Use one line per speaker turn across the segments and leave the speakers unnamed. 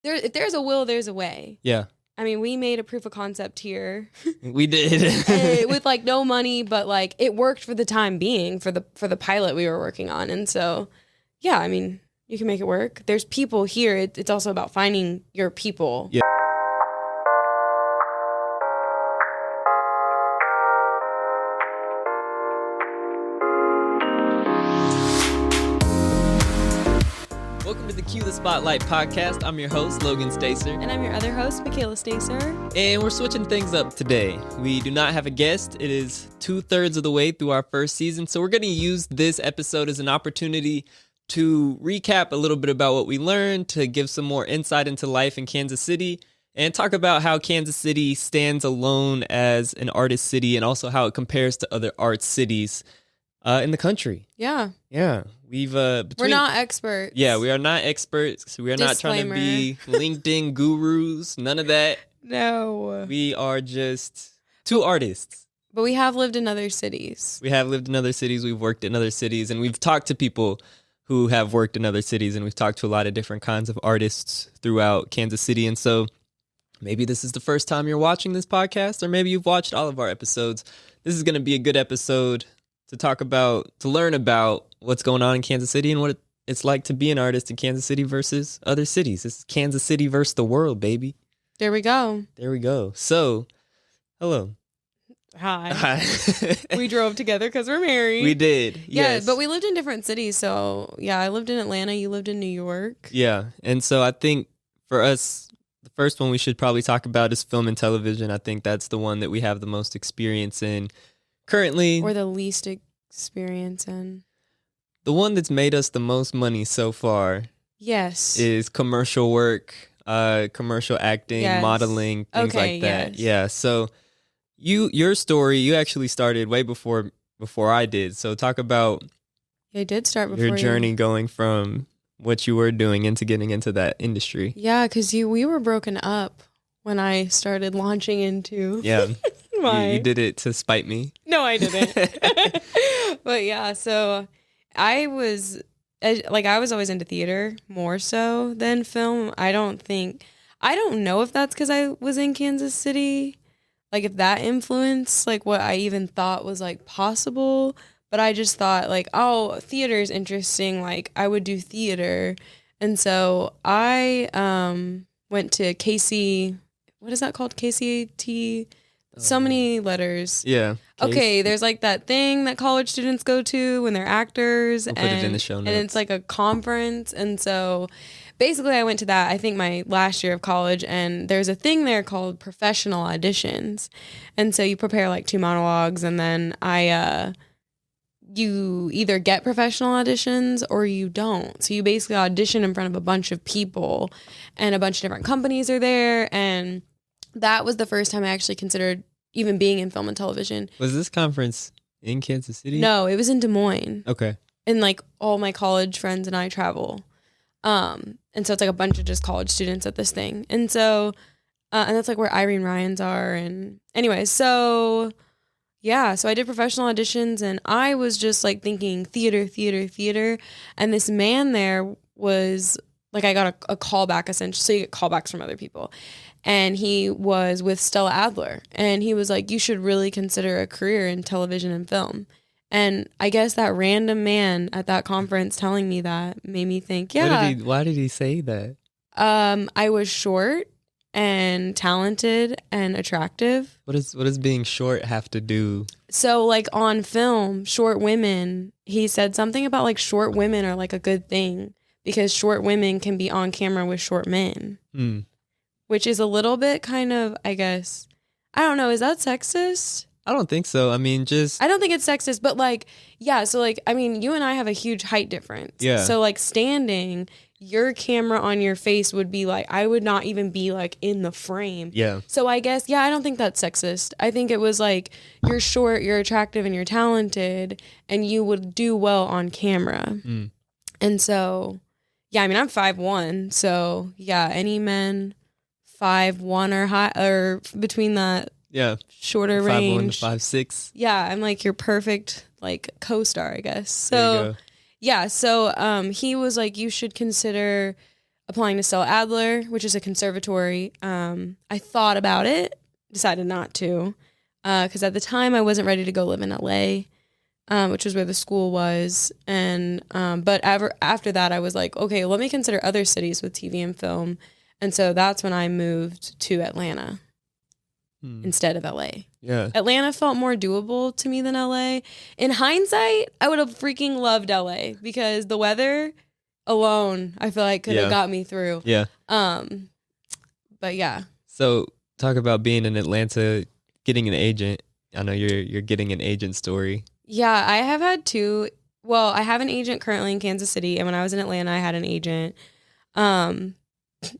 if there's a will, there's a way.
Yeah.
I mean, we made a proof of concept here.
We did.
With like no money, but like it worked for the time being for the pilot we were working on. And so, yeah, I mean, you can make it work. There's people here. It's also about finding your people.
Yeah. Welcome to the Cue the Spotlight podcast. I'm your host, Logan Stacer.
And I'm your other host, Michaela Stacer.
And we're switching things up today. We do not have a guest. It is 2/3 of the way through our first season. So we're going to use this episode as an opportunity to recap a little bit about what we learned, to give some more insight into life in Kansas City, and talk about how Kansas City stands alone as an artist city and also how it compares to other art cities in the country.
Yeah.
Yeah.
We're not experts.
Yeah, we are not experts. We are not trying to be LinkedIn gurus. None of that.
No.
We are just two artists.
But we have lived in other cities.
We have lived in other cities. We've worked in other cities. And we've talked to people who have worked in other cities. And we've talked to a lot of different kinds of artists throughout Kansas City. And so maybe this is the first time you're watching this podcast, or maybe you've watched all of our episodes. This is going to be a good episode to talk about, to learn about what's going on in Kansas City and what it's like to be an artist in Kansas City versus other cities. It's Kansas City versus the world, baby.
There we go.
There we go. So, hello.
Hi. We drove together because we're married.
We did.
Yeah,
yes.
but we lived in different cities. So, yeah, I lived in Atlanta. You lived in New York.
Yeah. And so I think for us, the first one we should probably talk about is film and television. I think that's the one that we have the most experience in currently.
Or the least experience in.
The one that's made us the most money so far.
Yes.
Is commercial work, commercial acting,
yes.
Modeling, things
okay,
like that.
Yes.
Yeah. So your story, you actually started way before I did. So talk about
I did start before
your journey going from what you were doing into getting into that industry.
Yeah, because we were broken up when I started launching into
Yeah. You did it to spite me.
No, I didn't. But yeah, so I was always into theater more so than film. I don't know if that's because I was in Kansas City, like if that influenced like what I even thought was like possible. But I just thought like, oh, theater is interesting. Like I would do theater. And so I went to KC, what is that called? KCAT? So many letters.
Yeah.
Okay, there's like that thing that college students go to when they're actors.
We'll put it in the show notes.
And it's like a conference. And so basically I went to that, I think my last year of college, and there's a thing there called professional auditions. And so you prepare like 2 monologues, and then you either get professional auditions or you don't. So you basically audition in front of a bunch of people, and a bunch of different companies are there. And that was the first time I actually considered even being in film and television.
Was this conference in Kansas City?
No, it was in Des Moines.
Okay.
And like all my college friends and I travel. And so it's like a bunch of just college students at this thing. And so, and that's like where Irene Ryans are. And anyway, so yeah, so I did professional auditions, and I was just like thinking theater. And this man there was like, I got a call back essentially. So you get callbacks from other people. And he was with Stella Adler. And he was like, you should really consider a career in television and film. And I guess that random man at that conference telling me that made me think, yeah.
Why did he say that?
I was short and talented and attractive.
What does being short have to do?
So like on film, short women, he said something about like short women are like a good thing because short women can be on camera with short men. Which is a little bit kind of, I guess, I don't know, is that sexist?
I don't think so. I mean, I
don't think it's sexist, but like, yeah, so like, I mean, you and I have a huge height difference.
Yeah.
So like standing, your camera on your face would be like, I would not even be like in the frame.
Yeah.
So I guess, yeah, I don't think that's sexist. I think it was like, you're short, you're attractive, and you're talented, and you would do well on camera. And so, yeah, I mean, I'm 5'1", so yeah, any men 5'1" or high or between that shorter range.
5'1" to 5'6".
Yeah, I'm like your perfect like co-star, I guess. So yeah, so he was like, you should consider applying to Stella Adler, which is a conservatory. I thought about it, decided not to, because at the time I wasn't ready to go live in LA, which was where the school was. And but after that, I was like, okay, let me consider other cities with TV and film. And so that's when I moved to Atlanta instead of LA.
Yeah.
Atlanta felt more doable to me than LA. In hindsight, I would have freaking loved LA because the weather alone, I feel like could have got me through.
Yeah.
But yeah.
So talk about being in Atlanta, getting an agent. I know you're getting an agent story.
Yeah, I have had two. Well, I have an agent currently in Kansas City, and when I was in Atlanta, I had an agent.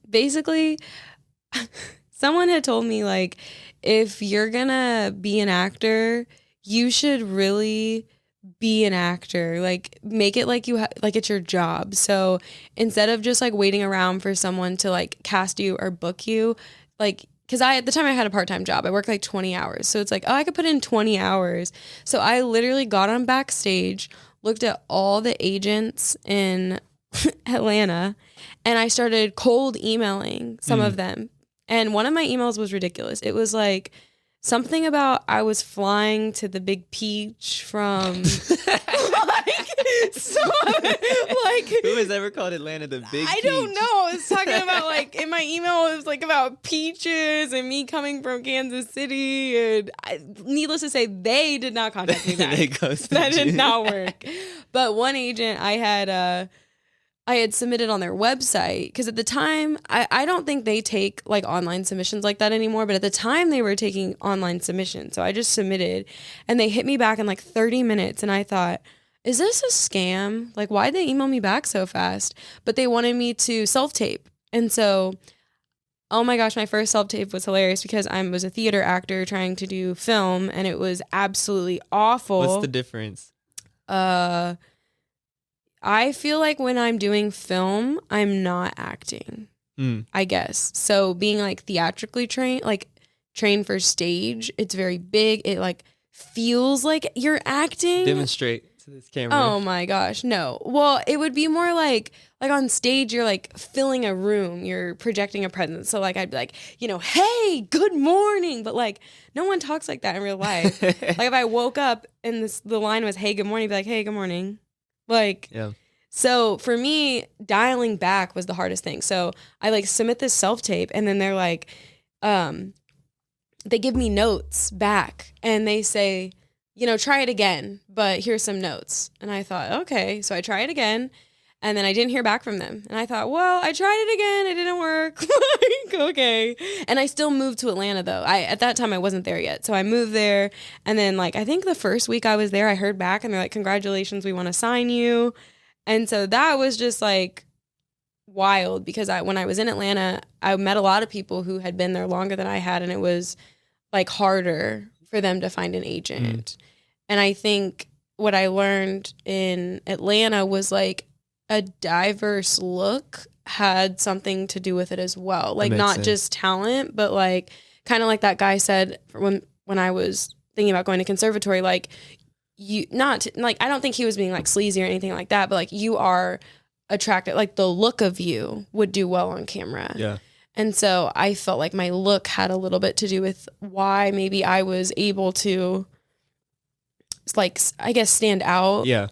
Basically, someone had told me, like, if you're gonna be an actor, you should really be an actor. Like, make it like like it's your job. So instead of just like waiting around for someone to like cast you or book you, like, because at the time I had a part-time job. I worked like 20 hours. So it's like, oh, I could put in 20 hours. So I literally got on backstage, looked at all the agents in Atlanta, and I started cold emailing some of them. And one of my emails was ridiculous. It was like something about I was flying to the Big Peach from
Who has ever called Atlanta the Big Peach?
I don't know. I was talking about, like, in my email, it was like about peaches and me coming from Kansas City. And needless to say, they did not contact me back. That did not work. But one agent I had submitted on their website, because at the time, I don't think they take like online submissions like that anymore, but at the time they were taking online submissions. So I just submitted and they hit me back in like 30 minutes. And I thought, is this a scam? Like, why'd they email me back so fast? But they wanted me to self-tape. And so, oh my gosh, my first self-tape was hilarious because I was a theater actor trying to do film, and it was absolutely awful.
What's the difference?
I feel like when I'm doing film, I'm not acting, I guess. So being like theatrically trained, like trained for stage, it's very big. It like feels like you're acting.
Demonstrate to this camera.
Oh my gosh, no. Well, it would be more like on stage, you're like filling a room, you're projecting a presence. So like I'd be like, hey, good morning. But like no one talks like that in real life. Like if I woke up and the line was, hey, good morning, I'd be like, hey, good morning. Like,
yeah.
So for me, dialing back was the hardest thing. So I like submit this self-tape, and then they're like, they give me notes back and they say, try it again, but here's some notes. And I thought, okay. So I try it again, and then I didn't hear back from them. And I thought, well, I tried it again. It didn't work. Like, okay. And I still moved to Atlanta though. At that time I wasn't there yet. So I moved there, and then like, I think the first week I was there, I heard back and they're like, congratulations, we want to sign you. And so that was just like wild, because when I was in Atlanta, I met a lot of people who had been there longer than I had, and it was like harder for them to find an agent. And I think what I learned in Atlanta was like a diverse look had something to do with it as well. Like not sense. Just talent, but like kind of like that guy said when I was thinking about going to conservatory, like I don't think he was being like sleazy or anything like that, but like you are attractive, like the look of you would do well on camera.
Yeah. And
so I felt like my look had a little bit to do with why maybe I was able to like, I guess, stand out.
Yeah.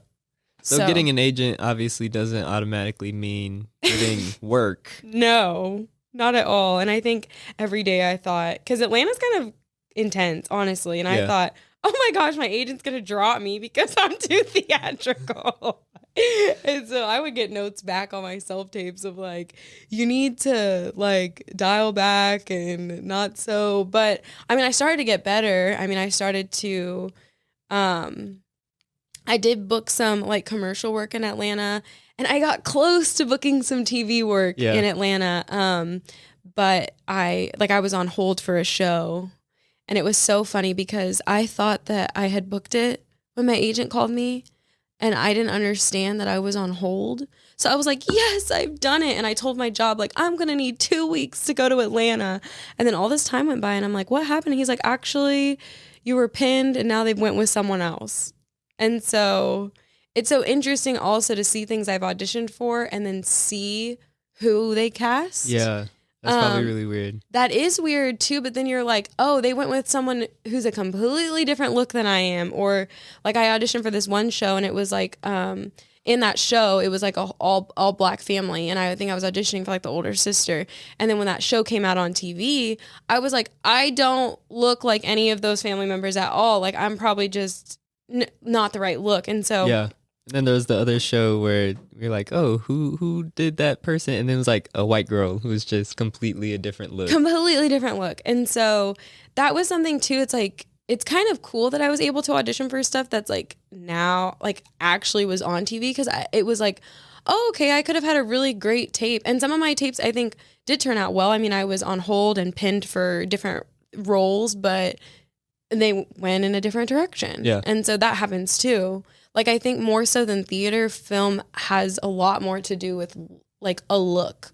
So getting an agent obviously doesn't automatically mean getting work.
No, not at all. And I think every day I thought, because Atlanta's kind of intense, honestly. And I thought, oh my gosh, my agent's going to drop me because I'm too theatrical. And so I would get notes back on my self-tapes of like, you need to like dial back and not so. But I mean, I started to get better. I mean, I started to, I did book some like commercial work in Atlanta, and I got close to booking some TV work in Atlanta. But I was on hold for a show. And it was so funny because I thought that I had booked it when my agent called me, and I didn't understand that I was on hold. So I was like, yes, I've done it. And I told my job, like, I'm going to need 2 weeks to go to Atlanta. And then all this time went by, and I'm like, what happened? And he's like, actually, you were pinned, and now they went with someone else. And so it's so interesting also to see things I've auditioned for and then see who they cast.
Yeah. That's probably really weird.
That is weird too, but then you're like, oh, they went with someone who's a completely different look than I am. Or like I auditioned for this one show and it was like in that show it was like a all black family, and I think I was auditioning for like the older sister. And then when that show came out on TV, I was like, I don't look like any of those family members at all. Like I'm probably just not the right look. And so
yeah. And then there was the other show where you're like, oh, who did that person? And then it was like a white girl who was just completely a different look.
Completely different look. And so that was something too. It's like, it's kind of cool that I was able to audition for stuff that's like now, like actually was on TV, because it was like, oh, okay, I could have had a really great tape. And some of my tapes I think did turn out well. I mean, I was on hold and pinned for different roles, but they went in a different direction.
Yeah.
And so that happens too. Like, I think more so than theater, film has a lot more to do with, like, a look.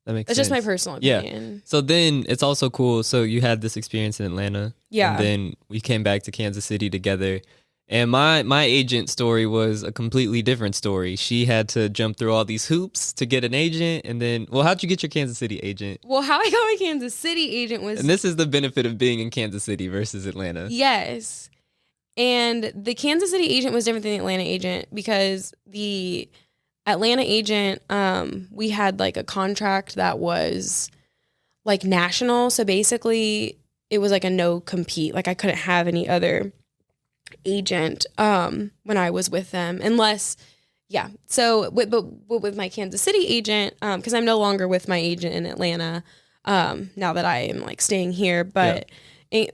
That makes
That's
sense.
just my personal opinion.
Yeah. So then it's also cool. So you had this experience in Atlanta.
Yeah.
And then we came back to Kansas City together. And my agent story was a completely different story. She had to jump through all these hoops to get an agent. And then, well, how'd you get your Kansas City agent?
Well, how I got my Kansas City agent was...
And this is the benefit of being in Kansas City versus Atlanta.
Yes. And the Kansas City agent was different than the Atlanta agent, because the Atlanta agent, we had like a contract that was like national. So basically it was like a no compete. Like I couldn't have any other agent when I was with them unless, yeah. So with my Kansas City agent, because I'm no longer with my agent in Atlanta now that I am like staying here, but... Yeah.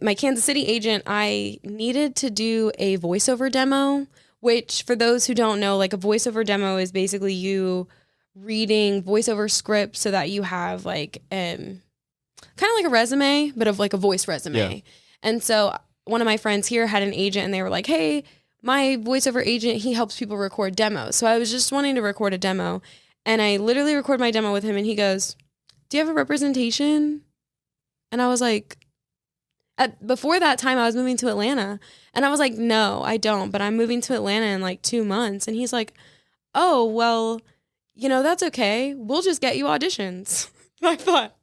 My Kansas City agent, I needed to do a voiceover demo, which for those who don't know, like a voiceover demo is basically you reading voiceover scripts so that you have like kind of like a resume, but of like a voice resume. Yeah. And so one of my friends here had an agent and they were like, hey, my voiceover agent, he helps people record demos. So I was just wanting to record a demo, and I literally recorded my demo with him and he goes, do you have a representation? And I was like, before that time, I was moving to Atlanta, and I was like, no, I don't, but I'm moving to Atlanta in like 2 months. And he's like, oh, well, you know, that's okay. We'll just get you auditions. I thought,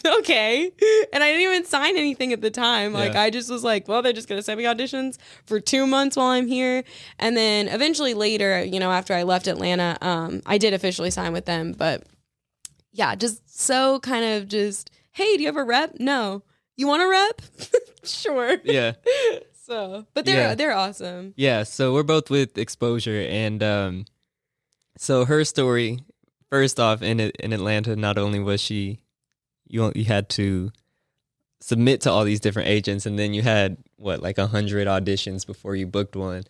okay. And I didn't even sign anything at the time. Like, I just was like, well, they're just going to send me auditions for 2 months while I'm here. And then eventually later, you know, after I left Atlanta, I did officially sign with them. But yeah, just so kind of just, hey, do you have a rep? No. You want a rep? Sure.
Yeah.
So, but they're awesome.
Yeah. So we're both with Exposure, and so her story, first off, in Atlanta, not only was you had to submit to all these different agents, and then you had like 100 auditions before you booked one.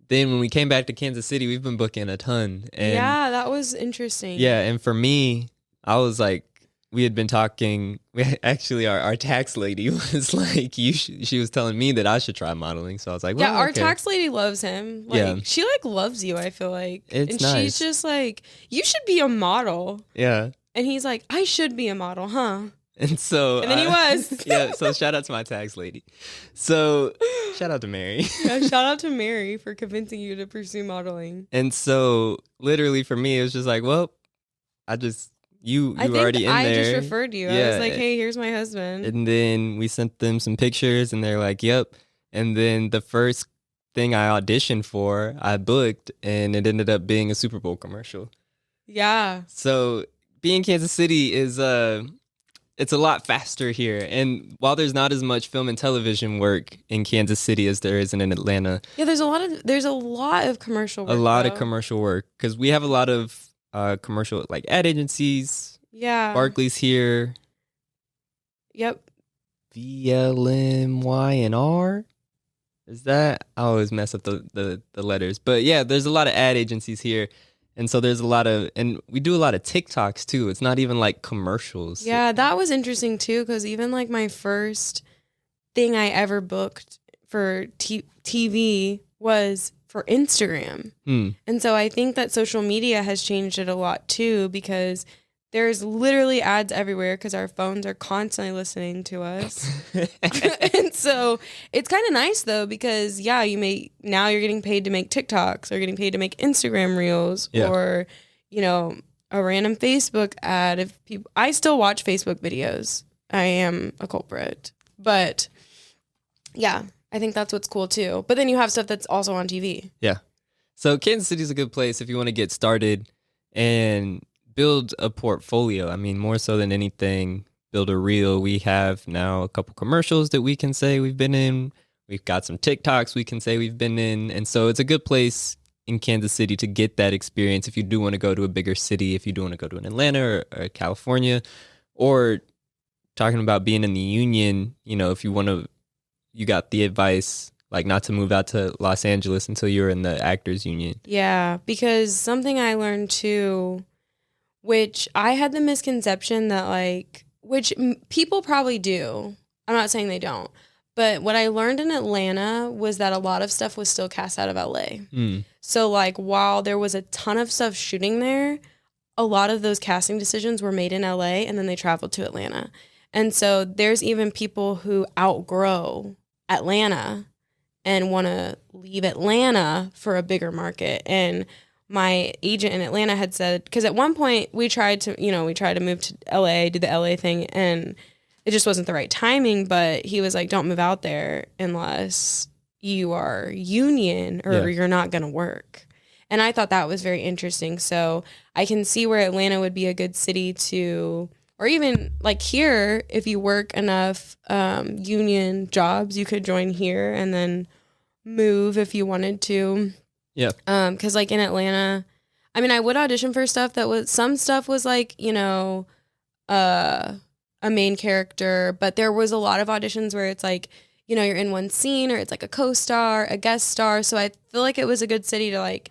Then when we came back to Kansas City, we've been booking a ton. And
yeah, that was interesting.
Yeah, and for me, I was like, we had been talking. Our tax lady was like, she was telling me that I should try modeling. So I was like, well,
yeah, our
okay.
tax lady loves him. Like, yeah. She like loves you, I feel like.
It's
and
nice.
She's just like, you should be a model.
Yeah.
And he's like, I should be a model, huh?
And so,
and then he was.
Yeah. So shout out to my tax lady. So shout out to Mary.
Yeah, shout out to Mary for convincing you to pursue modeling.
And so literally for me, it was just like, well, you were already in there.
I just referred you.
Yeah.
I was like, hey, here's my husband.
And then we sent them some pictures and they're like, yep. And then the first thing I auditioned for, I booked, and it ended up being a Super Bowl commercial.
Yeah.
So being Kansas City is it's a lot faster here. And while there's not as much film and television work in Kansas City as there is in Atlanta.
Yeah, there's a lot of commercial work.
A lot of commercial work, because we have a lot of commercial, like ad agencies.
Yeah.
Barclays here.
Yep.
VLMYNR. Is that? I always mess up the letters. But yeah, there's a lot of ad agencies here. And so there's a lot of, and we do a lot of TikToks too. It's not even like commercials.
Yeah, that was interesting too, because even like my first thing I ever booked for TV was for Instagram. And so I think that social media has changed it a lot too, because there's literally ads everywhere because our phones are constantly listening to us. And so it's kind of nice though, because now you're getting paid to make TikToks, or getting paid to make Instagram reels, or, you know, a random Facebook ad. If people, I still watch Facebook videos. I am a culprit, but yeah, I think that's what's cool too. But then you have stuff that's also on TV.
Yeah. So Kansas City is a good place if you want to get started and build a portfolio. I mean, more so than anything, build a reel. We have now a couple commercials that we can say we've been in. We've got some TikToks we can say we've been in. And so it's a good place in Kansas City to get that experience if you do want to go to a bigger city, if you do want to go to an Atlanta or California, or talking about being in the union, you know, if you want to, you got the advice like not to move out to Los Angeles until you're in the actors union.
Yeah, because something I learned too, which I had the misconception that like, which people probably do. I'm not saying they don't. But what I learned in Atlanta was that a lot of stuff was still cast out of LA. So like while there was a ton of stuff shooting there, a lot of those casting decisions were made in LA and then they traveled to Atlanta. And so there's even people who outgrow Atlanta and want to leave Atlanta for a bigger market. And my agent in Atlanta had said, because at one point we tried to move to LA, do the LA thing, and it just wasn't the right timing. But he was like, don't move out there unless you are union or you're not going to work. And I thought that was very interesting. So I can see where Atlanta would be a good city to, or even like here, if you work enough union jobs, you could join here and then move if you wanted to.
Yeah.
Because like in Atlanta, I mean, I would audition for stuff that was, some stuff was like, you know, a main character, but there was a lot of auditions where it's like, you know, you're in one scene or it's like a co-star, a guest star. So I feel like it was a good city to like,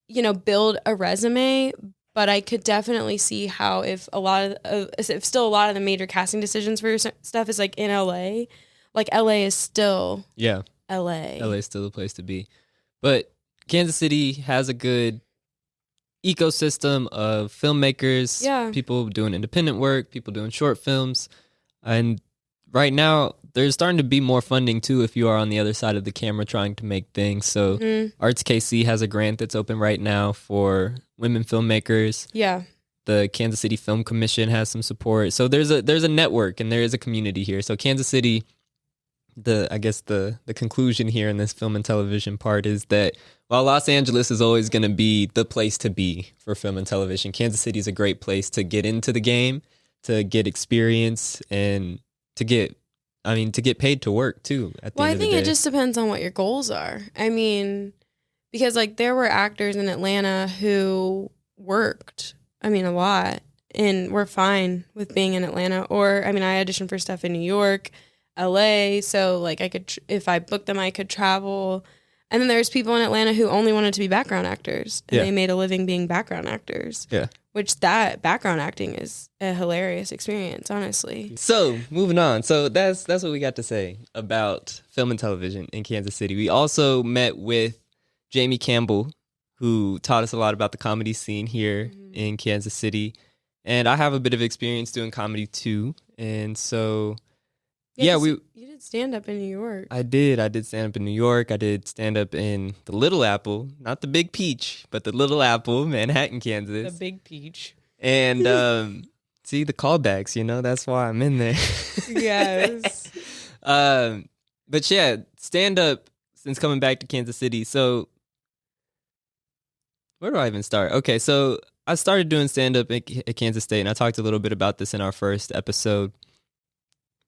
you know, build a resume. But I could definitely see how if still a lot of the major casting decisions for your stuff is like in LA, like LA is still LA.
LA is still the place to be. But Kansas City has a good ecosystem of filmmakers, people doing independent work, people doing short films. And right now, there's starting to be more funding too if you are on the other side of the camera trying to make things. So Arts KC has a grant that's open right now for women filmmakers.
Yeah.
The Kansas City Film Commission has some support. So there's a network and there is a community here. So Kansas City, the conclusion here in this film and television part is that while Los Angeles is always going to be the place to be for film and television, Kansas City is a great place to get into the game, to get experience, and to get paid to work too.
I think it just depends on what your goals are. I mean, because like there were actors in Atlanta who worked, I mean, a lot, and were fine with being in Atlanta. Or, I mean, I auditioned for stuff in New York, LA, so like I could, if I booked them, I could travel. And then there's people in Atlanta who only wanted to be background actors, and they made a living being background actors. Yeah. Which that background acting is a hilarious experience, honestly.
So moving on. So that's what we got to say about film and television in Kansas City. We also met with Jamie Campbell, who taught us a lot about the comedy scene here in Kansas City. And I have a bit of experience doing comedy too. And so, you
did stand up in New York.
I did stand up in New York. I did stand up in the Little Apple, not the Big Peach, but the Little Apple, Manhattan, Kansas.
The Big Peach.
And see the callbacks, you know, that's why I'm in there.
Yes.
But yeah, stand up since coming back to Kansas City. So where do I even start? Okay, so I started doing stand up at Kansas State, and I talked a little bit about this in our first episode.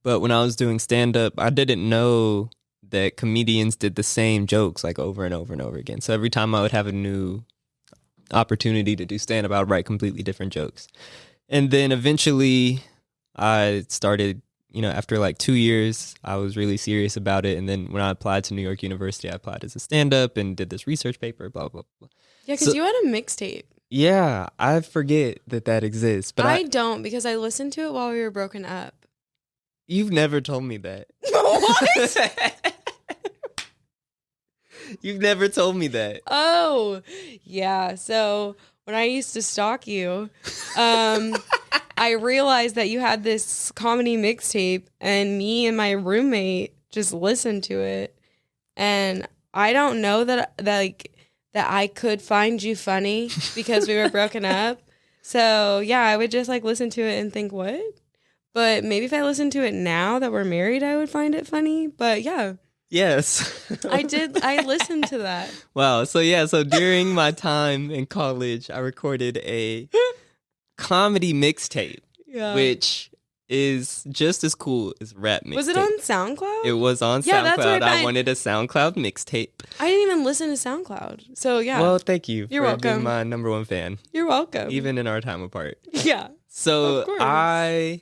But when I was doing stand-up, I didn't know that comedians did the same jokes like over and over and over again. So every time I would have a new opportunity to do stand-up, I would write completely different jokes. And then eventually I started, you know, after like 2 years, I was really serious about it. And then when I applied to New York University, I applied as a stand-up and did this research paper, blah, blah, blah.
Yeah, because you had a mixtape.
Yeah, I forget that exists. But
I don't, because I listened to it while we were broken up.
You've never told me that.
What?
You've never told me that.
Oh, yeah. So when I used to stalk you, I realized that you had this comedy mixtape, and me and my roommate just listened to it. And I don't know that I could find you funny because we were broken up. So yeah, I would just like listen to it and think, what? But maybe if I listened to it now that we're married, I would find it funny. But yeah.
Yes.
I listened to that.
Wow. So during my time in college, I recorded a comedy mixtape,
Yeah.
which is just as cool as rap mixtape.
Was it on SoundCloud?
It was on
Yeah,
SoundCloud.
that's right,
I wanted a SoundCloud mixtape.
I didn't even listen to SoundCloud. So yeah.
Well, thank you
You're
for
welcome.
being my number one fan,
You're welcome.
even in our time apart.
Yeah.
So
Of course.
I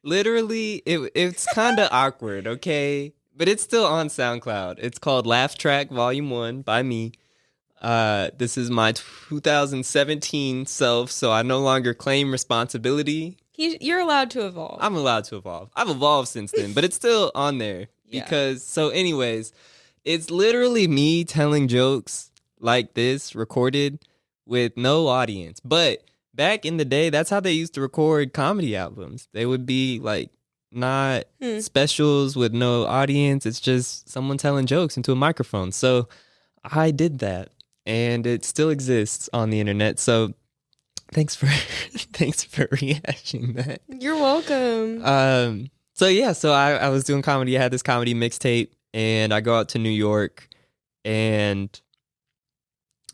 literally, it's kind of awkward, okay? But it's still on SoundCloud. It's called Laugh Track Volume 1 by me. This is my 2017 self, so I no longer claim responsibility.
You're allowed to evolve.
I'm allowed to evolve. I've evolved since then, but it's still on there.
Yeah.
Because, so anyways, it's literally me telling jokes like this, recorded with no audience. But back in the day, that's how they used to record comedy albums. They would be like not specials with no audience. It's just someone telling jokes into a microphone. So I did that, and it still exists on the internet. So thanks for rehashing that.
You're welcome.
So I was doing comedy. I had this comedy mixtape, and I go out to New York, and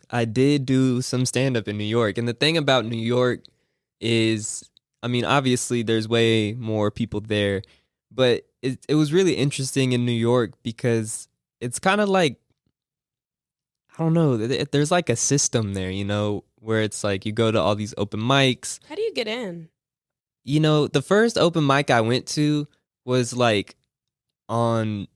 I did do some stand-up in New York. And the thing about New York is, I mean, obviously there's way more people there, but it was really interesting in New York because it's kind of like, I don't know, there's like a system there, you know, where it's like you go to all these open mics.
How do you get in?
You know, the first open mic I went to was like on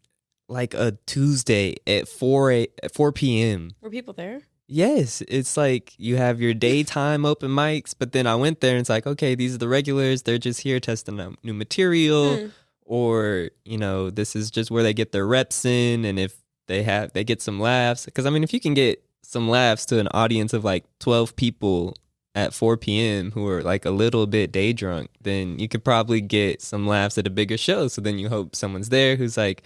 like a Tuesday at 4 p.m.
Were people there?
Yes, it's like you have your daytime open mics, but then I went there and it's like, okay, these are the regulars. They're just here testing out new material, or, you know, this is just where they get their reps in, and if they get some laughs. Because I mean, if you can get some laughs to an audience of like 12 people at 4 p.m. who are like a little bit day drunk, then you could probably get some laughs at a bigger show. So then you hope someone's there who's like,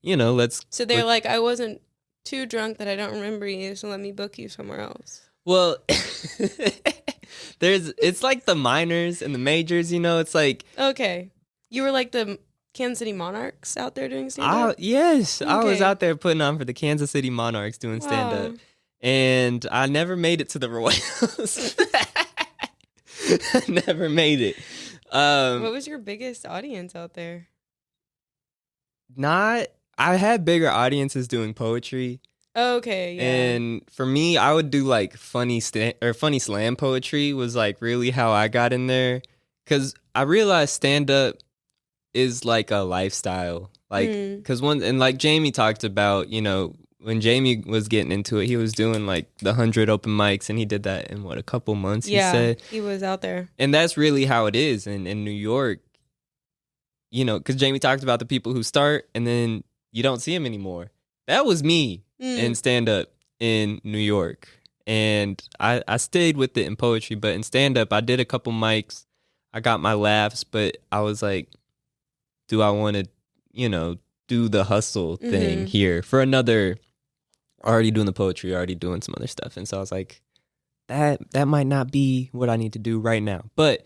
you know,
So they're like, I wasn't too drunk that I don't remember you, so let me book you somewhere else.
Well, it's like the minors and the majors, you know, it's like.
Okay. You were like the Kansas City Monarchs out there doing stand-up?
Yes, okay. I was out there putting on for the Kansas City Monarchs doing stand-up. And I never made it to the Royals. I never made it.
What was your biggest audience out there?
I had bigger audiences doing poetry.
Okay, yeah.
And for me, I would do like funny slam poetry was like really how I got in there. Because I realized stand-up is like a lifestyle. Like, because like Jamie talked about, you know, when Jamie was getting into it, he was doing like the 100 open mics, and he did that in a couple months, he said.
He was out there.
And that's really how it is in New York, you know, because Jamie talked about the people who start and then you don't see them anymore. That was me in stand-up in New York. And I stayed with it in poetry, but in stand-up, I did a couple mics. I got my laughs, but I was like, do I want to, you know, do the hustle thing here for another, already doing the poetry, already doing some other stuff. And so I was like, that might not be what I need to do right now. But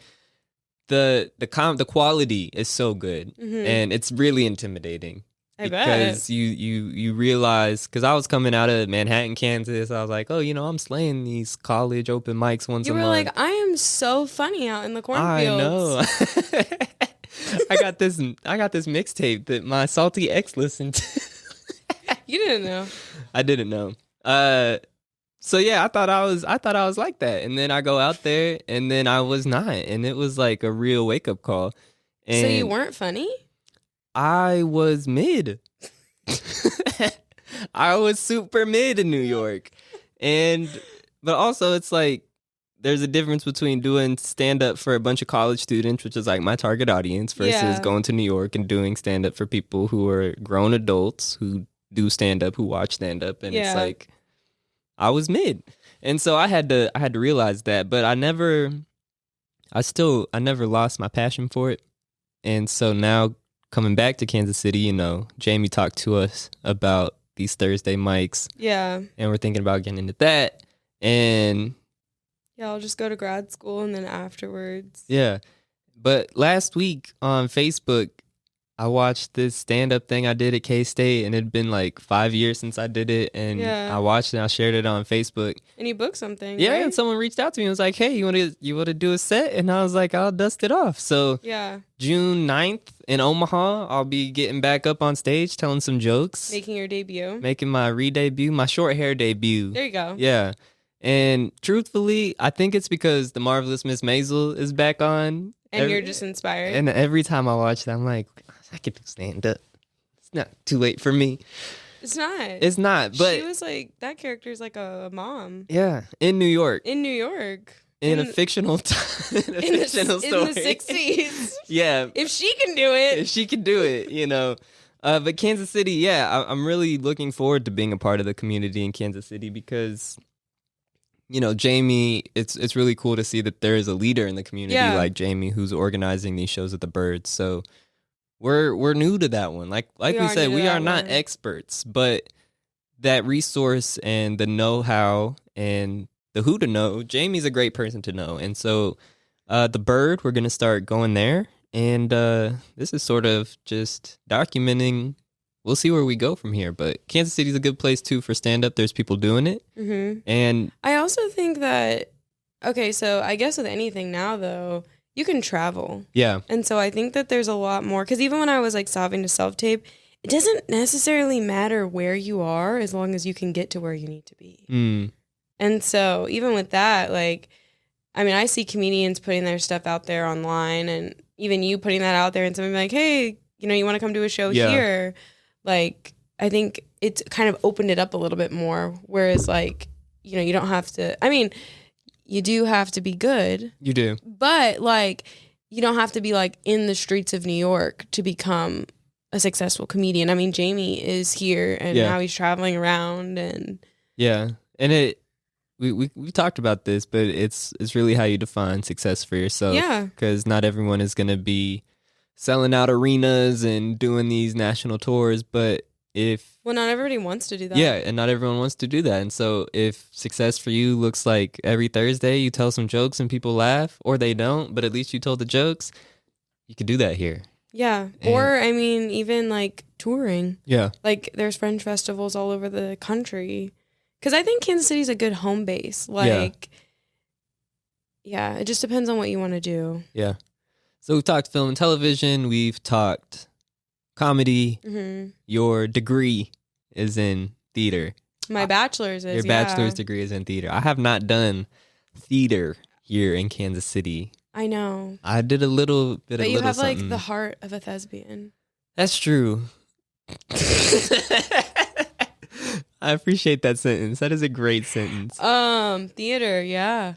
the quality is so good, and it's really intimidating. Because you realize, because I was coming out of Manhattan, Kansas, I was like, oh, you know, I'm slaying these college open mics once a month. You were
like, I am so funny out in the cornfields.
I know. I got this mixtape that my salty ex listened to.
You didn't know. I
didn't know. So yeah, I thought I was like that, and then I go out there, and then I was not, and it was like a real wake up call. And
so you weren't funny?
I was mid. I was super mid in New York, but also it's like there's a difference between doing stand up for a bunch of college students, which is like my target audience, versus going to New York and doing stand up for people who are grown adults who do stand up, who watch stand up, and it's like I was mid, and so I had to realize that, but I never lost my passion for it, and so now coming back to Kansas City, you know, Jamie talked to us about these Thursday mics, and we're thinking about getting into that, and
Yeah, I'll just go to grad school and then afterwards.
Yeah. But last week on Facebook, I watched this stand-up thing I did at K-State, and it'd been like 5 years since I did it, and I watched it and I shared it on Facebook.
And you booked something,
Yeah,
right?
and someone reached out to me and was like, hey, you want to do a set? And I was like, I'll dust it off. So June 9th in Omaha, I'll be getting back up on stage, telling some jokes.
Making your debut.
Making my re-debut, my short hair debut.
There you go.
Yeah. And truthfully, I think it's because The Marvelous Miss Maisel is back on.
And you're just inspired.
And every time I watch that, I'm like, I could do stand up. It's not too late for me.
It's not.
It's not. But
she was like, that character's like a mom.
Yeah, in New York.
In New York.
In a fictional story.
In the 60s.
Yeah.
If she can do it.
If she can do it, you know. But Kansas City, yeah, I'm really looking forward to being a part of the community in Kansas City because, you know, Jamie, it's really cool to see that there is a leader in the community like Jamie who's organizing these shows at the Birds. So we're new to that one. Like we said, we are not experts, but that resource and the know-how and the who to know, Jamie's a great person to know. And so the Bird, we're going to start going there. And this is sort of just documenting. We'll see where we go from here. But Kansas City's a good place, too, for stand-up. There's people doing it.
Mm-hmm.
And
I also think that, okay, so I guess with anything now, though, you can travel.
Yeah.
And so I think that there's a lot more. Because even when I was, like, solving to self-tape, it doesn't necessarily matter where you are as long as you can get to where you need to be.
Mm.
And so even with that, like, I mean, I see comedians putting their stuff out there online and even you putting that out there and somebody like, hey, you know, you want to come do a show here? Like, I think it's kind of opened it up a little bit more. Whereas, like, you know, you don't have to, I mean, you do have to be good.
You do.
But, like, you don't have to be, like, in the streets of New York to become a successful comedian. I mean, Jamie is here and now he's traveling around and.
Yeah. And we talked about this, but it's really how you define success for yourself.
Yeah.
Because not everyone is going to be selling out arenas and doing these national tours, but
well, not everybody wants to do that.
Yeah, and not everyone wants to do that. And so if success for you looks like every Thursday you tell some jokes and people laugh, or they don't, but at least you told the jokes, you could do that here.
Yeah. Or, I mean, even like touring.
Yeah.
Like there's Fringe festivals all over the country. Because I think Kansas City's a good home base. Like, yeah, it just depends on what you want to do.
Yeah. So we've talked film and television. We've talked comedy.
Mm-hmm.
Your degree is in theater.
My bachelor's is,
Your bachelor's degree is in theater. I have not done theater here in Kansas City.
I know.
I did a little bit of
But you have
something.
like the heart of a thespian.
That's true. I appreciate that sentence. That is a great sentence.
Theater, yeah.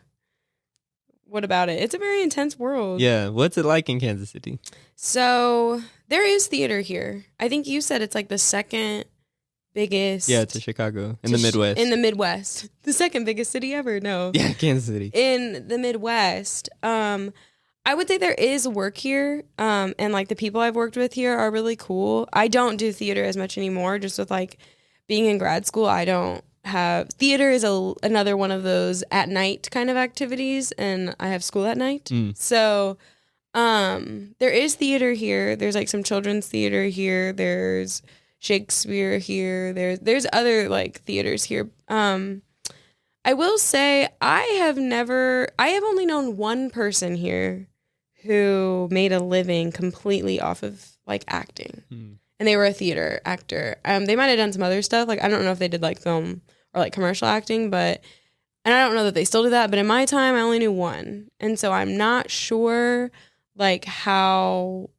What about it? It's a very intense world.
Yeah. What's it like in Kansas City?
So there is theater here. I think you said it's like the second biggest.
Yeah, to Chicago. In the Midwest.
In the Midwest. The second biggest city ever. No.
Yeah, Kansas City.
In the Midwest. I would say there is work here. And like the people I've worked with here are really cool. I don't do theater as much anymore. Just with like being in grad school, I don't have theater is another one of those at night kind of activities, and I have school at night. So there is theater here. There's like some children's theater here. There's Shakespeare here. There's other like theaters here. I will say I have only known one person here who made a living completely off of like acting. And they were a theater actor. They might have done some other stuff. Like, I don't know if they did like film or like commercial acting, and I don't know that they still do that. But in my time, I only knew one. And so I'm not sure like how,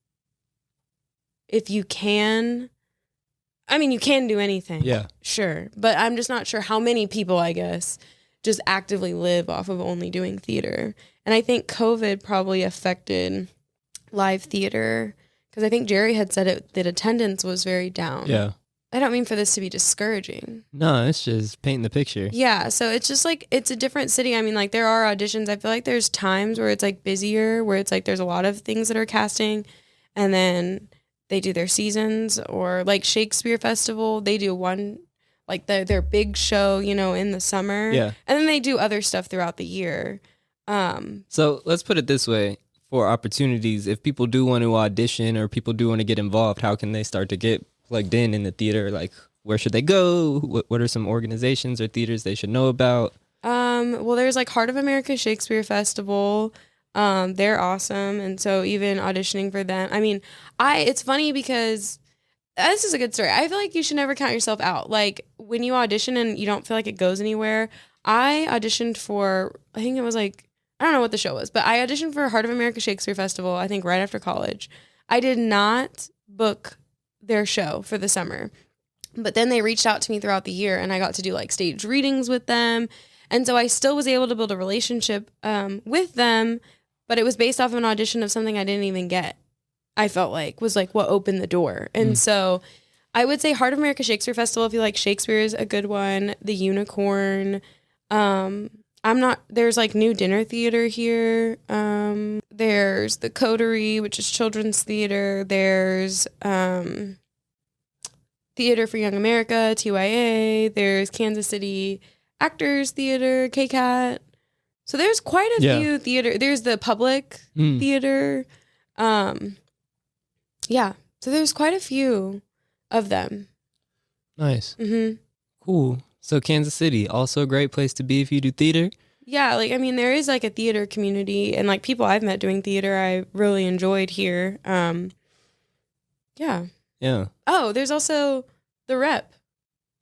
if you can, I mean, you can do anything.
Yeah.
Sure. But I'm just not sure how many people, I guess, just actively live off of only doing theater. And I think COVID probably affected live theater. Because I think Jerry had said that attendance was very down.
Yeah.
I don't mean for this to be discouraging.
No, it's just painting the picture.
Yeah, so it's just like, it's a different city. I mean, like there are auditions. I feel like there's times where it's like busier, where it's like there's a lot of things that are casting. And then they do their seasons, or like Shakespeare Festival, they do one, like their big show, you know, in the summer.
Yeah.
And then they do other stuff throughout the year.
So let's put it this way. For opportunities, if people do want to audition or people do want to get involved, how can they start to get plugged in the theater? Like, where should they go? What are some organizations or theaters they should know about?
Well, there's like Heart of America Shakespeare Festival. They're awesome. And so even auditioning for them, I mean, it's funny because this is a good story. I feel like you should never count yourself out. Like when you audition and you don't feel like it goes anywhere. I auditioned for, I think it was like, I don't know what the show was, but I auditioned for Heart of America Shakespeare Festival, I think right after college. I did not book their show for the summer, but then they reached out to me throughout the year and I got to do like stage readings with them. And so I still was able to build a relationship with them, but it was based off of an audition of something I didn't even get. I felt like was like what opened the door. And so I would say Heart of America Shakespeare Festival, if you like Shakespeare, is a good one. The Unicorn. There's like New Dinner Theater here. There's the Coterie, which is children's theater. There's Theater for Young America, TYA. There's Kansas City Actors Theater, KCAT. So there's quite a few theater. There's the Public Theater. Yeah. So there's quite a few of them.
Nice.
Mm-hmm.
Cool. So Kansas City, also a great place to be if you do theater.
Yeah, like, I mean, there is like a theater community and like people I've met doing theater I really enjoyed here. Yeah.
Yeah.
Oh, there's also the Rep.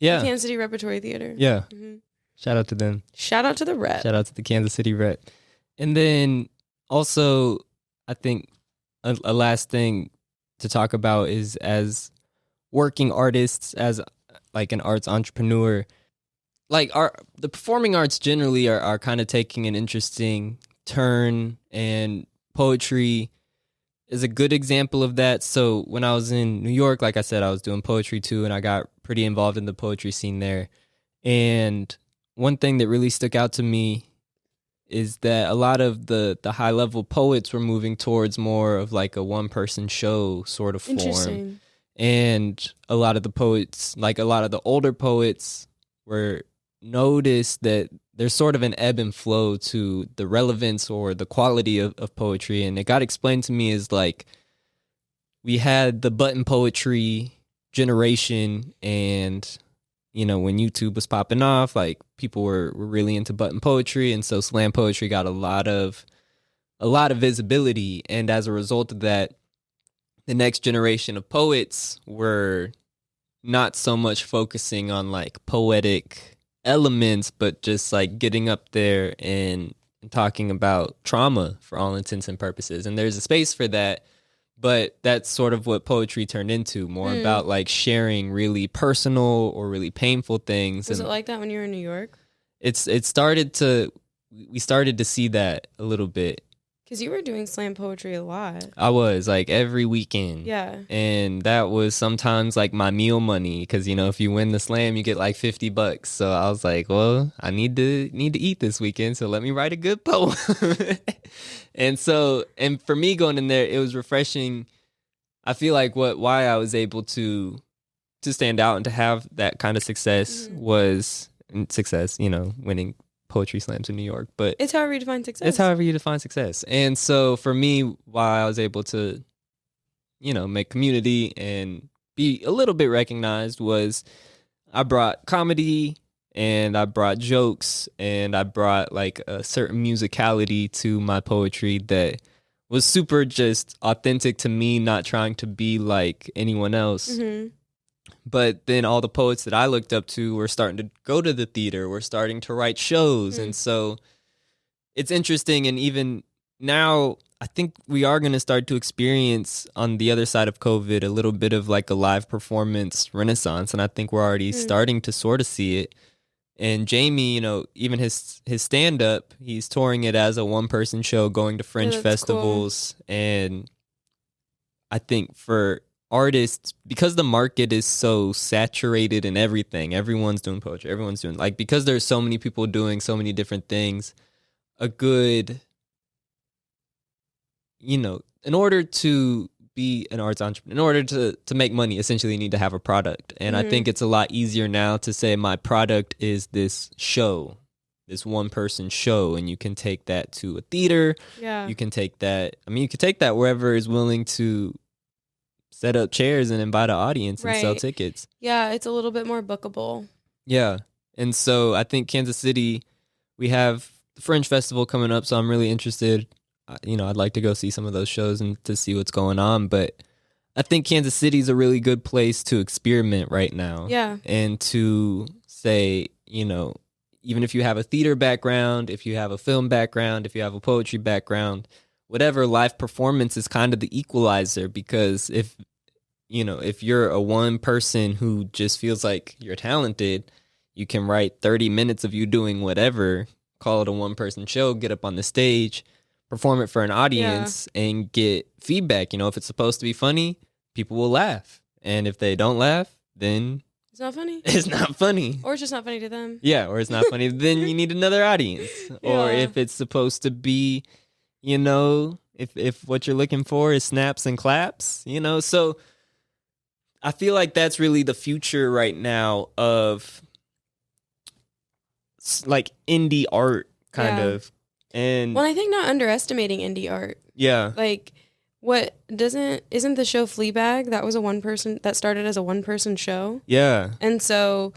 Yeah.
The Kansas City Repertory Theater.
Yeah.
Mm-hmm.
Shout out to them.
Shout out to the Rep.
Shout out to the Kansas City Rep. And then also, I think a last thing to talk about is as working artists, as like an arts entrepreneur, like the performing arts generally are kind of taking an interesting turn, and poetry is a good example of that. So when I was in New York, like I said, I was doing poetry too, and I got pretty involved in the poetry scene there. And one thing that really stuck out to me is that a lot of the high level poets were moving towards more of like a one person show sort of form. And a lot of the poets, like a lot of the older poets, were noticed that there's sort of an ebb and flow to the relevance or the quality of poetry. And it got explained to me as like, we had the button poetry generation, and you know, when YouTube was popping off, like people were really into button poetry, and so slam poetry got a lot of visibility. And as a result of that, the next generation of poets were not so much focusing on like poetic elements, but just like getting up there and talking about trauma for all intents and purposes. And there's a space for that, but that's sort of what poetry turned into, more about like sharing really personal or really painful things.
Was it like that when you were in New York?
We started to see that a little bit.
Because you were doing slam poetry a lot.
I was, like, every weekend.
Yeah.
And that was sometimes, like, my meal money. Because, you know, if you win the slam, you get, like, $50. So I was like, well, I need to eat this weekend, so let me write a good poem. And for me going in there, it was refreshing. I feel like why I was able to stand out and to have that kind of success was success, you know, winning poetry slams in New York. But
it's however you define success.
It's however you define success. And so for me, why I was able to, you know, make community and be a little bit recognized was I brought comedy and I brought jokes and I brought like a certain musicality to my poetry that was super just authentic to me, not trying to be like anyone else. Mm-hmm. But then all the poets that I looked up to were starting to go to the theater, were starting to write shows. And so it's interesting. And even now, I think we are going to start to experience on the other side of COVID a little bit of like a live performance renaissance. And I think we're already starting to sort of see it. And Jamie, you know, even his stand-up, he's touring it as a one-person show, going to Fringe festivals. Cool. And I think for artists, because the market is so saturated in everything, everyone's doing poetry, everyone's doing, like, because there's so many people doing so many different things, a good, you know, in order to be an arts entrepreneur, in order to make money, essentially you need to have a product. And I think it's a lot easier now to say my product is this show this one person show, and you can take that to a theater.
Yeah.
You can take that. I mean, you could take that wherever is willing to set up chairs and invite an audience and sell
Right.
tickets.
Yeah, it's a little bit more bookable.
Yeah. And so I think Kansas City, we have the Fringe Festival coming up, so I'm really interested. I'd like to go see some of those shows and to see what's going on. But I think Kansas City is a really good place to experiment right now.
Yeah.
And to say, even if you have a theater background, if you have a film background, if you have a poetry background, whatever, live performance is kind of the equalizer, because if you're a one person who just feels like you're talented, you can write 30 minutes of you doing whatever, call it a one person show, get up on the stage, perform it for an audience, and get feedback. If it's supposed to be funny, people will laugh. And if they don't laugh, then
it's not funny.
It's not funny.
Or it's just not funny to them.
Yeah, or it's not funny. Then you need another audience. Or if it's supposed to be, if what you're looking for is snaps and claps, So I feel like that's really the future right now of like indie art kind of. And
I think not underestimating indie art.
Yeah.
Like isn't the show Fleabag, that started as a one person show?
Yeah.
And so,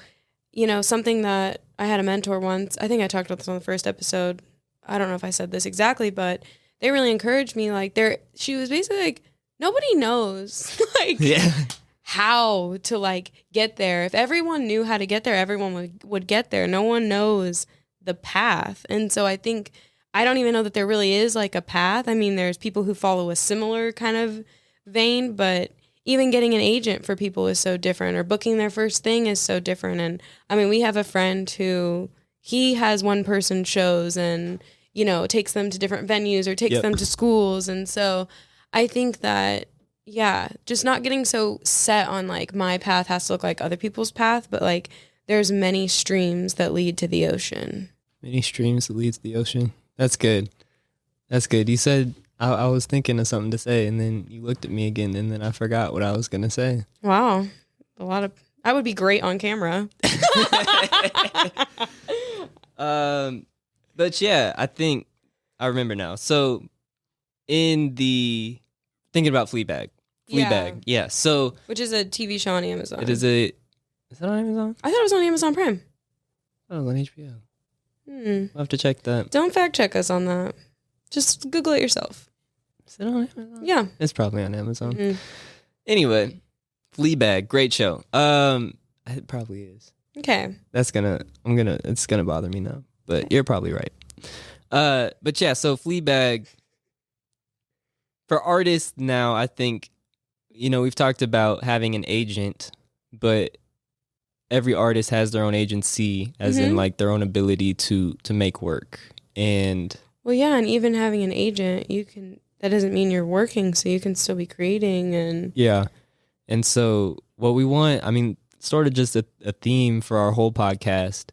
something that I had a mentor once, I think I talked about this on the first episode. I don't know if I said this exactly, but they really encouraged me. Like she was basically like, nobody knows how to get there. If everyone knew how to get there, everyone would get there. No one knows the path. And so I don't even know that there really is a path. I mean, there's people who follow a similar kind of vein, but even getting an agent for people is so different, or booking their first thing is so different. And I mean, we have a friend who he has one person shows and, takes them to different venues or takes them to schools. And so I think that, just not getting so set on my path has to look like other people's path, but there's many streams that lead to the ocean.
Many streams that lead to the ocean. That's good. That's good. You said I was thinking of something to say, and then you looked at me again, and then I forgot what I was going to say.
Wow. I would be great on camera.
But yeah, I think I remember now. So thinking about Fleabag. Yeah. So
which is a TV show on Amazon.
Is that on Amazon?
I thought it was on Amazon Prime.
Oh, on HBO. I'll have to check that.
Don't fact check us on that. Just Google it yourself.
Is it on Amazon?
Yeah.
It's probably on Amazon.
Mm-hmm.
Anyway, Fleabag, great show. It probably is.
Okay.
It's gonna bother me now, but you're probably right. But yeah, so Fleabag, for artists now, I think, we've talked about having an agent, but every artist has their own agency, as in their own ability to make work. And
well, yeah, and even having an agent, that doesn't mean you're working, so you can still be creating. And
yeah. And so what we want, sort of just a theme for our whole podcast,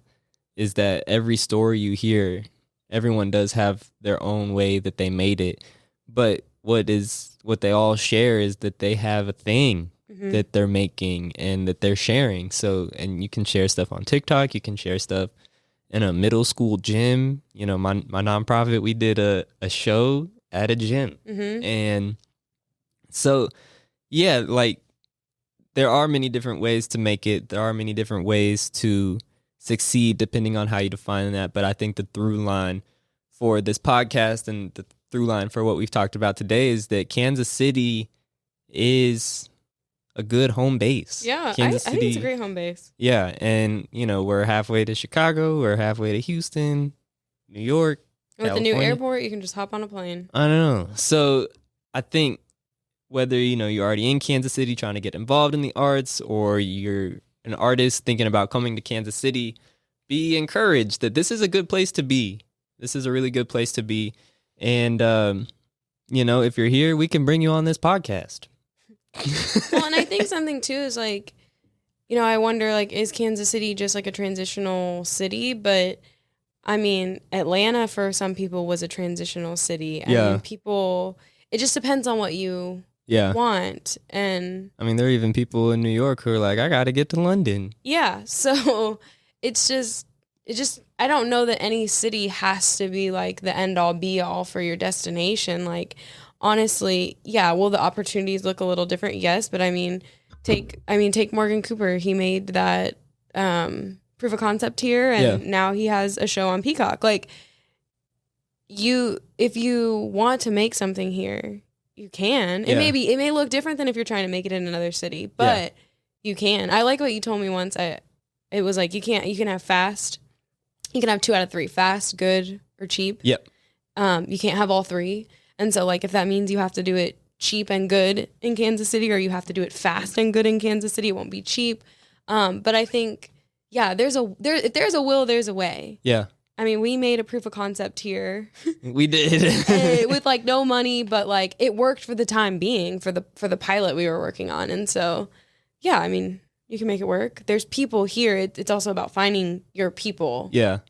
is that every story you hear, everyone does have their own way that they made it. But what they all share is that they have a thing that they're making and that they're sharing. So, and you can share stuff on TikTok, you can share stuff in a middle school gym. My nonprofit, we did a show at a gym. And so, yeah, there are many different ways to make it. There are many different ways to succeed, depending on how you define that. But I think the through line for this podcast and the through line for what we've talked about today is that Kansas City is a good home base.
Yeah, I think it's a great home base.
Yeah, and we're halfway to Chicago, we're halfway to Houston, New York,
With
California.
the new airport, you can just hop on a plane.
I don't know. So I think whether you're already in Kansas City trying to get involved in the arts, or you're an artist thinking about coming to Kansas City, be encouraged that this is a good place to be. This is a really good place to be. And if you're here, we can bring you on this podcast.
Well, and I think something too is I wonder is Kansas City just a transitional city? But I mean, Atlanta for some people was a transitional city.
Yeah.
It just depends on what you want. And
there are even people in New York who are like, I got to get to London.
Yeah. So it just I don't know that any city has to be like the end all be all for your destination. Like, honestly, yeah, will the opportunities look a little different? Yes, but take Morgan Cooper. He made that proof of concept here, and now he has a show on Peacock. Like, if you want to make something here, you can. It may look different than if you're trying to make it in another city, but you can. I like what you told me once. It was like you can have fast. You can have 2 out of 3, fast, good, or cheap.
Yep.
You can't have all 3. And so, like, if that means you have to do it cheap and good in Kansas City, or you have to do it fast and good in Kansas City, it won't be cheap. But I think, if there's a will, there's a way.
Yeah.
I mean, we made a proof of concept here.
We did.
With, like, no money, but, like, it worked for the time being, for the pilot we were working on. And so, yeah, I mean, you can make it work. There's people here. It's also about finding your people.
Yeah.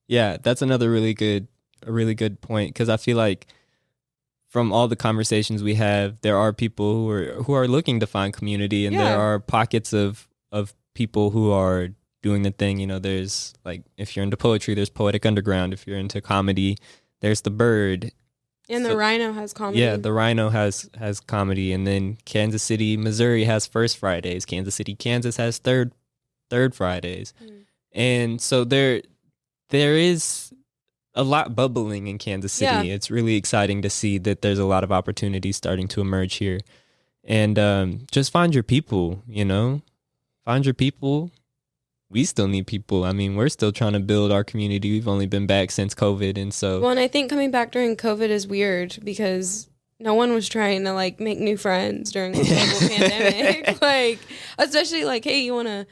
Yeah, that's another really good point, because I feel like from all the conversations we have, there are people who are looking to find community, and there are pockets of people who are doing the thing. You know, there's, like, if you're into poetry, there's Poetic Underground. If you're into comedy, there's The Bird.
And the Rhino has comedy.
Yeah, the Rhino has comedy, and then Kansas City, Missouri has First Fridays. Kansas City, Kansas has Third Fridays. And so there is a lot bubbling in Kansas City. Yeah. It's really exciting to see that there's a lot of opportunities starting to emerge here. And just find your people, you know? Find your people. We still need people. I mean, we're still trying to build our community. We've only been back since COVID, and so...
Well, and I think coming back during COVID is weird, because no one was trying to, like, make new friends during the global pandemic. Like, especially, like, hey, you want to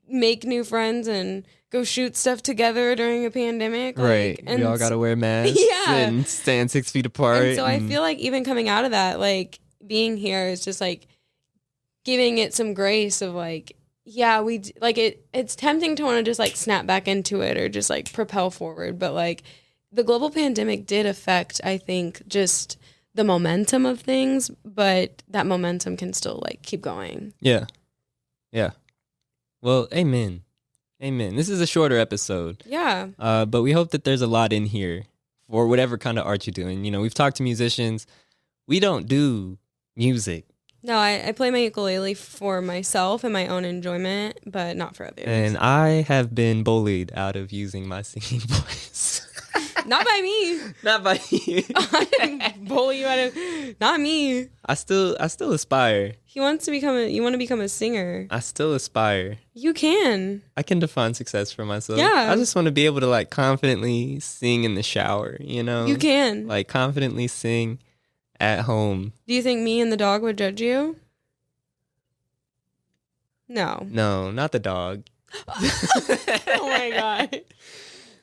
make new friends and go shoot stuff together during a pandemic? Like,
right. And we all got to wear masks and stand 6 feet apart.
And so I feel like even coming out of that, like, being here is just, like, giving it some grace of, like, yeah, it's tempting to want to just, like, snap back into it or just, like, propel forward. But, like, the global pandemic did affect, I think, just the momentum of things, but that momentum can still, like, keep going.
Yeah. Yeah. Well, amen. Amen. This is a shorter episode.
Yeah.
But we hope that there's a lot in here for whatever kind of art you're doing. You know, we've talked to musicians. We don't do music.
No, I play my ukulele for myself and my own enjoyment, but not for others.
And I have been bullied out of using my singing voice.
Not by me.
Not by you.
I didn't bully you out of... Not me.
I still aspire.
You want to become a singer.
I still aspire.
You can.
I can define success for myself.
Yeah.
I just want to be able to, like, confidently sing in the shower, you know?
You can.
Like, confidently sing at home.
Do you think me and the dog would judge you? No.
No, not the dog.
Oh my God.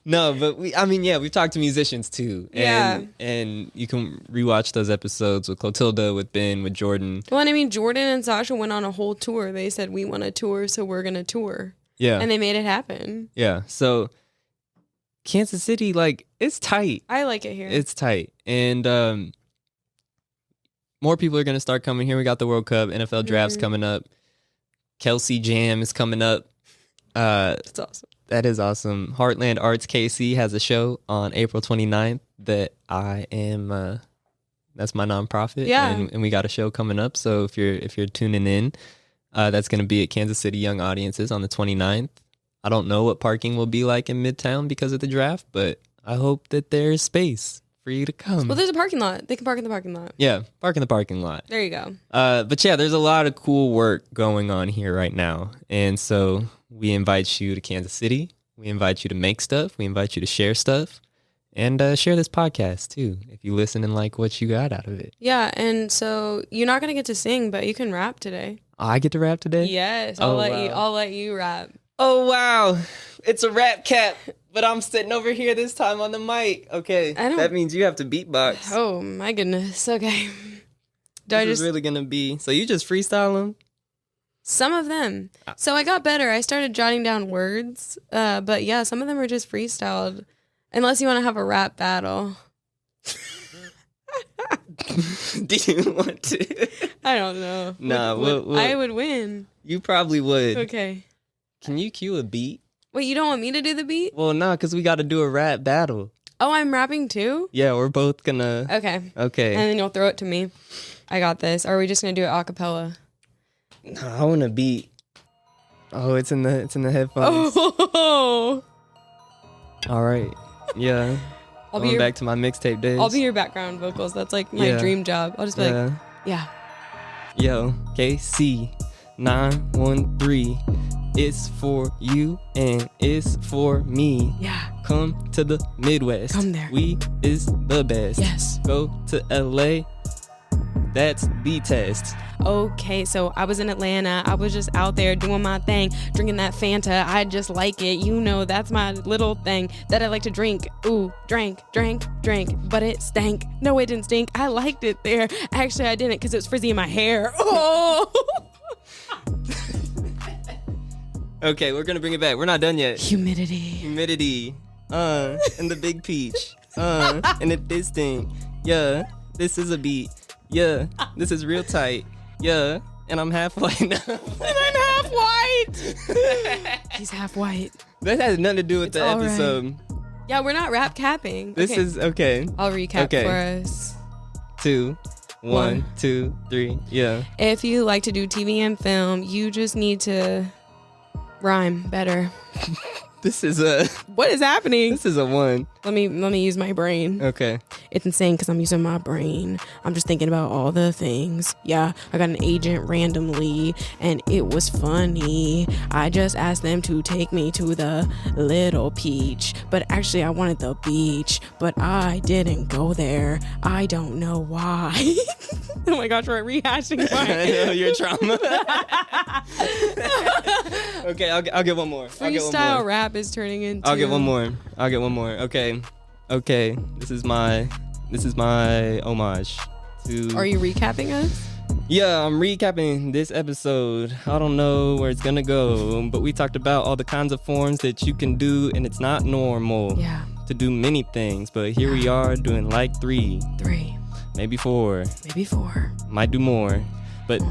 No, but we've talked to musicians too. And you can rewatch those episodes with Clotilda, with Ben, with Jordan.
Well, and I mean, Jordan and Sasha went on a whole tour. They said, we want to tour, so we're going to tour.
Yeah.
And they made it happen.
Yeah. So Kansas City, like, it's tight.
I like it here.
It's tight. And more people are going to start coming here. We got the World Cup, NFL drafts coming up. Kelsey Jam is coming up.
That's awesome.
That is awesome. Heartland Arts KC has a show on April 29th that I am, that's my nonprofit.
Yeah.
And we got a show coming up. So if you're tuning in, that's going to be at Kansas City Young Audiences on the 29th. I don't know what parking will be like in Midtown because of the draft, but I hope that there's space for you to come.
Well, there's a parking lot. They can park in the parking lot.
Yeah, park in the parking lot.
There you go.
But yeah, there's a lot of cool work going on here right now. And so we invite you to Kansas City. We invite you to make stuff. We invite you to share stuff. And share this podcast too, if you listen and like what you got out of it.
Yeah, and so you're not going to get to sing, but you can rap today.
I get to rap today?
Yes, I'll let you rap.
Oh, wow. It's a rap cap, but I'm sitting over here this time on the mic. Okay, that means you have to beatbox.
Oh, my goodness. Okay.
This is really going to be... So you just freestyle them?
Some of them. So I got better. I started jotting down words, but yeah, some of them are just freestyled. Unless you want to have a rap battle.
Do you want to?
I don't know.
Nah,
I would win.
You probably would.
Okay.
Can you cue a beat?
Wait, you don't want me to do the beat?
Well, no, because we got to do a rap battle.
Oh, I'm rapping too?
Yeah, we're both gonna.
Okay.
Okay.
And then you'll throw it to me. I got this. Or are we just gonna do it a cappella?
No, I want a beat. Oh, it's in the headphones.
Oh.
All right. Yeah. Going back to my mixtape days.
I'll be your background vocals. That's like my dream job. I'll just be like, yeah.
Yo, KC 913. It's for you and it's for me.
Yeah.
Come to the Midwest.
Come there.
We is the best.
Yes.
Go to LA. That's the test.
Okay, so I was in Atlanta. I was just out there doing my thing, drinking that Fanta. I just like it. You know, that's my little thing that I like to drink. Ooh, drank, but it stank. No, it didn't stink. I liked it there. Actually, I didn't because it was frizzy in my hair. Oh.
Okay, we're gonna bring it back. We're not done yet.
Humidity.
And the big peach. And this thing. Yeah, this is a beat. Yeah, this is real tight. Yeah, and I'm half white now.
And I'm half white. He's half white.
That has nothing to do with the episode.
Right. Yeah, we're not rap capping.
This is okay.
I'll recap for us.
2, 1, 2, 3. Yeah.
If you like to do TV and film, you just need to rhyme better.
This is a.
What is happening?
This is a 1.
Let me use my brain.
Okay.
It's insane because I'm using my brain. I'm just thinking about all the things. Yeah, I got an agent randomly and it was funny. I just asked them to take me to the Little Peach, but actually I wanted the beach, but I didn't go there. I don't know why. Oh my gosh, we're rehashing
I know your trauma. Okay, I'll get one more.
Freestyle rap is turning into.
I'll get one more. Okay. This is my homage to.
Are you recapping us?
Yeah, I'm recapping this episode. I don't know where it's gonna go, but we talked about all the kinds of forms that you can do, and it's not normal.
Yeah.
To do many things, but here we are doing like 3. Maybe 4. Might do more. But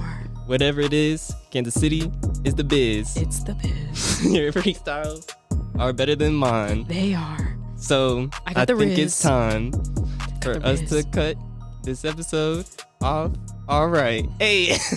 whatever it is, Kansas City is the biz.
It's the biz.
Your freestyles are better than mine.
They are.
So I think it's time for us to cut this episode off. All right. Hey.